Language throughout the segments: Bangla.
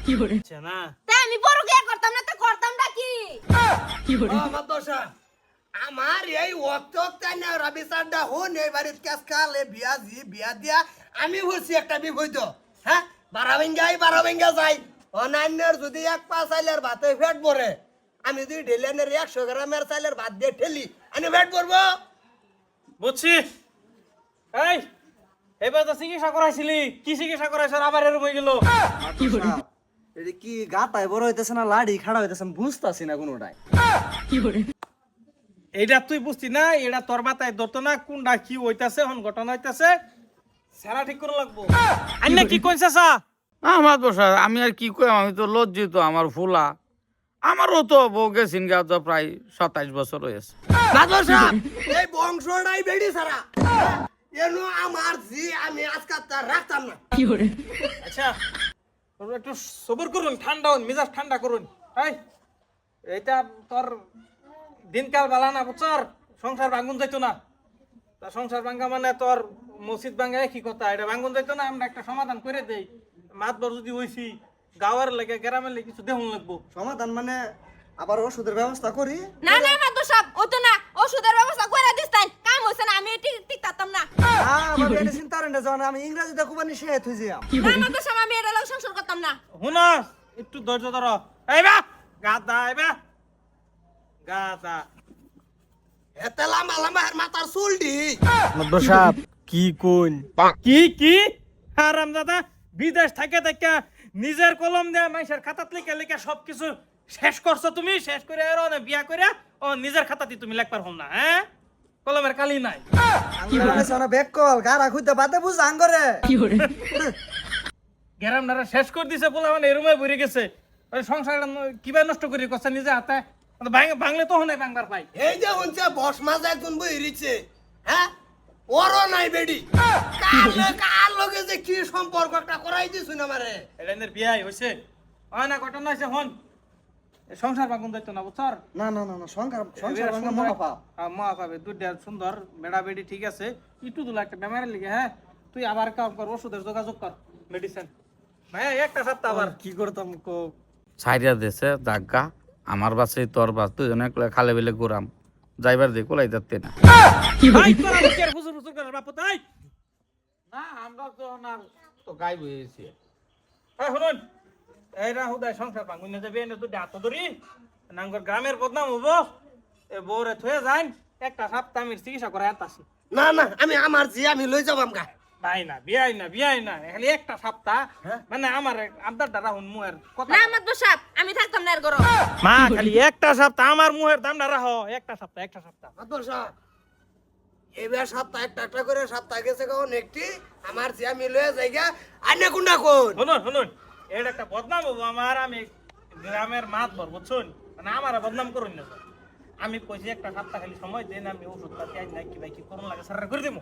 কি করে না তাই আমি বড় বিয়ে করতাম না তো করতাম না কি কি করে মাদ্রাসা আমার এই ওয়াক্ত না রবি সাড্ডা হন এই বাড়ির কাসকালে বিয়া দিয়া আমি হইছি একটা বিপদ হ্যাঁ 12 ভেঙ্গা যাই অনান্যর যদি এক পা চাইলের ভাতে ফেট পড়ে আমি যদি ঢেলেনের 100 গ্রামের চাইলের ভাত দিয়ে ঠেলি আমি ফেট পড়বো বুঝছি এই এবার তো চিকিৎসা করাইছিলি কি চিকিৎসা করাইছ আবার এরকম হয়ে গেল এটা কি গাতায় বড় হইতেছে না লাড়ি খাড়া হইতেছে বুঝতাছি না কোনোটাই কি করে এইটা তুই বুঝতি না এটা তোর মাথায় ধরতো না কোনটা কি হইতাছে হন ঘটনা হইতাছে সেরা ঠিক করে লাগবো আন্না কি কইছে সা আমার বসা আমি আর কি কই আমি তো লজ্জিত আমার ফুলা আমারও তো বউ গেছিন গা তো প্রায় 27 বছর হয়েছে মাদ্রাসা এই বংশটাই বেড়ি সারা এনো আমার জি আমি আজকাল তার রাখতাম না কি করে আচ্ছা তোমরা একটু সবর করুন ঠান্ডা হন মেজাজ ঠান্ডা করুন এই এইটা তোর দিনকাল বালা না বুঝছর সংসার ভাঙুন যাইতো না তা সংসার ভাঙ্গা মানে তোর মসজিদ ভাঙ্গা কি কথা এটা ভাঙুন যাইতো না আমরা একটা সমাধান করে দেই মাতবর যদি হইছি গাওয়ার লাগে গ্রামের লাগে কিছু দেখুন লাগবো সমাধান মানে আবার ওষুধের ব্যবস্থা করি না না মাদু সব ও তো না ওষুধের ব্যবস্থা করে দিস তাই কাম হইছে না আমি ঠিক থাকতাম না আমার মেডিসিন তার না জানা আমি ইংরেজিতে খুবানি শেষ হই যাম না মাদু সব আমি এটা লোক সংসার করতাম না হুনা একটু ধৈর্য ধরো এই বা গাদা এই বা গাদা এতে লাম্বা লাম্বা হের মাথার চুলডি মাদ্রাসা কি কোন কি হারাম দাদা বিদেশ থাকে থেকে নিজের কলম দিয়ে মানুষের খাতাত লিখে লিখে সবকিছু শেষ করছো তুমি শেষ করে আর না বিয়া করে ও নিজের খাতাতে তুমি লেখবার হল না হ্যাঁ কলমের কালি নাই আঙ্গুরে সোনা বেক কল গারা খুঁজতে বাতে বুঝ আঙ্গুরে কি করে গ্যারাম নারা শেষ করে দিছে বলে মানে এরমে ভরে গেছে ওই সংসারটা কিভাবে নষ্ট করি করছে নিজে হাতে বাংলে তো হনে বাংবার পাই এই যে হচ্ছে বস মাঝে একজন বইরিছে হ্যাঁ ওরও নাই বেডি কার লগে যে কি সম্পর্ক একটা করাই দিছ না আমারে এটা এদের বিয়াই হইছে হয় না ঘটনা হইছে হন সংসার বাগুন যাইতো না বুঝছর না না না না সংসার ভাঙা মহাপাপ মা পাবে দুইটা সুন্দর বেড়া বেড়ি ঠিক আছে একটু দুলা একটা বেমারের লিগে হ্যাঁ তুই আবার কাম কর ওষুধের যোগাযোগ কর মেডিসিন ভাই একটা সপ্তাহ আবার কি করতাম কো ছাইরা দেশে জাগা আমার বাসে তোর বাস দুজনে খালে বেলে ঘুরাম যাইবার দিয়ে কোলাই যাচ্ছে না ভাই তোরা কি আর হুজুর হুজুর করার বাপ তাই না আমরা তো না তো গাই বইছি এই শুনুন এইরা হুদায় সংসার ভাঙুন না যাবে এনে তুই হাত ধরি নাঙ্গর গ্রামের বদনাম হবো এ বউরে থয়ে যান একটা সপ্তাহ আমি চিকিৎসা করে আসি না না আমি আমার জি আমি লই যাব আমগা ভাই না বিয়াই না খালি একটা সপ্তাহ মানে আমার আবদারটা রাহুন মুহের কথা না মাদু সব আমি থাকতাম না এর গরো মা খালি একটা সপ্তাহ আমার মুহের দামটা রাখো একটা সপ্তাহ মাদ্রাসা এবার সপ্তাহ একটা করে সপ্তাহ গেছে কোন একটি আমার জি আমি লই যাইগা আইনা কোনটা কোন শুনুন এটা একটা বদনাম হবো আমার আমি গ্রামের মাত বর বুঝছুন মানে আমার বদনাম করুন না স্যার আমি কইছি একটা সপ্তাহ খালি সময় দেন আমি ওষুধ পাতি আই না কি ভাই কি করুন লাগে স্যার করে দেবো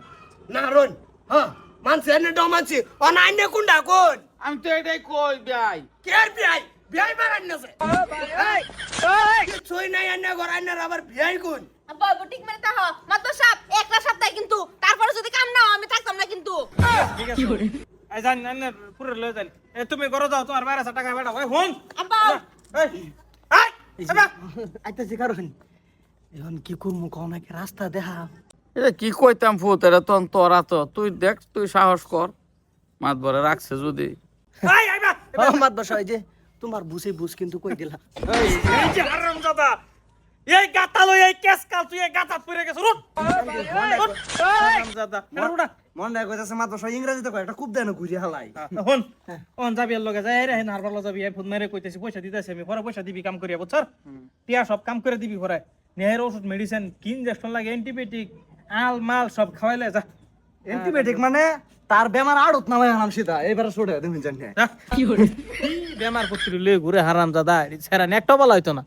না রন হ্যাঁ মানছে এনে ড মানছি অন আইনা কোনটা কোন আমি তো এটাই কই ভাই কেয়ার বিআই বিআই মারান না সে এই ছই নাই আইনা ঘর আইনা আবার বিআই কোন আব্বা বুটিক মেরে তা হ মাদু সব একটা সপ্তাহ কিন্তু তারপরে যদি কাম না হয় আমি থাকতাম না কিন্তু ঠিক আছে এই জান না পুরো লয়ে যান এ তুমি ঘরে যাও তোমার 1200 টাকা বেটা ওই ফোন আব্বা এই এবা আইতাছি কারণ এখন কি করমু কোন নাকি রাস্তা দেখা এটা কি কইতাম ফুত এটা তো তোরা তো তুই দেখ তুই সাহস কর মাত বরে রাখছে যদি এই আইবা মাদ্রাসা এই যে তোমার বুঝে বুঝ কিন্তু কই দিলা এই যে হারাম দাদা এই গাতা লই এই কেস কাল তুই এই গাতা পড়ে গেছ রুট হারাম দাদা রুডা মন নাই কইতাছে মাদ্রাসা ইংরেজিতে কয় এটা খুব দেন ঘুরি হালাই হন যাবি এর লগে যাই রে নারবার লগে যাবি ফোন মেরে কইতেছি পয়সা দিতেছি আমি পরে পয়সা দিবি কাম করিয়া বুঝছর টিয়া সব কাম করে দিবি পরে নেহের ওষুধ মেডিসিন কি ইনজেকশন লাগে অ্যান্টিবায়োটিক আল মাল সব খাওয়াইলে যা অ্যান্টিবায়োটিক মানে তার বেমার আড়ত নামাই আনাম সিধা এবারে ছড়ে তুমি জানি কি বেমার করতে লই ঘুরে হারাম দাদা সেরা নেকটা বলা হইতো না